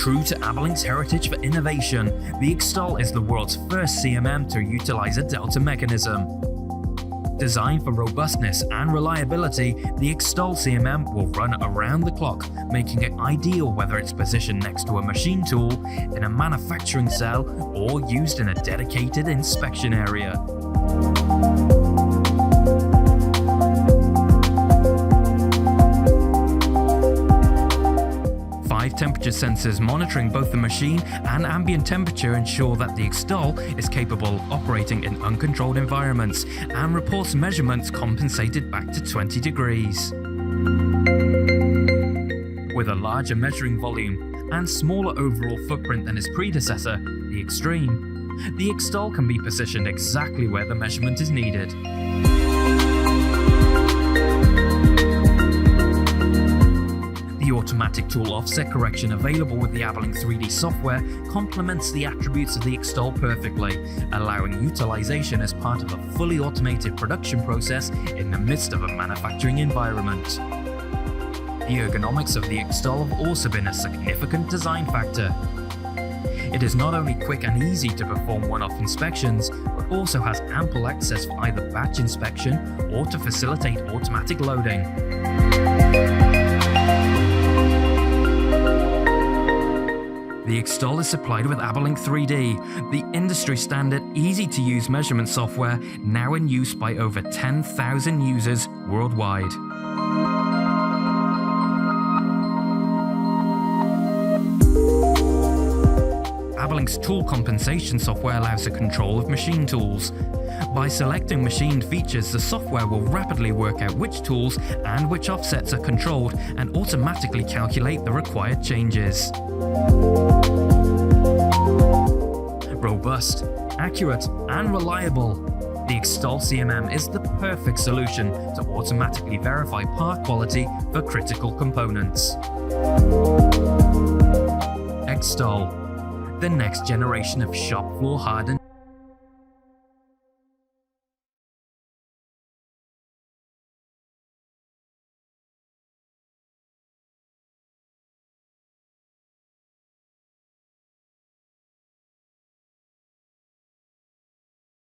True to Abeling's heritage for innovation, the Extol is the world's first CMM to utilize a delta mechanism. Designed for robustness and reliability, the Extol CMM will run around the clock, making it ideal whether it's positioned next to a machine tool, in a manufacturing cell, or used in a dedicated inspection area. 5 temperature sensors monitoring both the machine and ambient temperature ensure that the Extol is capable of operating in uncontrolled environments and reports measurements compensated back to 20 degrees. With a larger measuring volume and smaller overall footprint than its predecessor, the Extreme, the Extol can be positioned exactly where the measurement is needed. The automatic tool offset correction available with the Abeling 3D software complements the attributes of the Extol perfectly, allowing utilization as part of a fully automated production process in the midst of a manufacturing environment. The ergonomics of the Extol have also been a significant design factor. It is not only quick and easy to perform one-off inspections, but also has ample access for either batch inspection or to facilitate automatic loading. The Extol is supplied with Abeling 3D, the industry-standard, easy-to-use measurement software now in use by over 10,000 users worldwide. Abeling's tool compensation software allows the control of machine tools. By selecting machined features, the software will rapidly work out which tools and which offsets are controlled and automatically calculate the required changes. Robust, accurate, and reliable, the Extol CMM is the perfect solution to automatically verify part quality for critical components. Extol, the next generation of shop floor hardened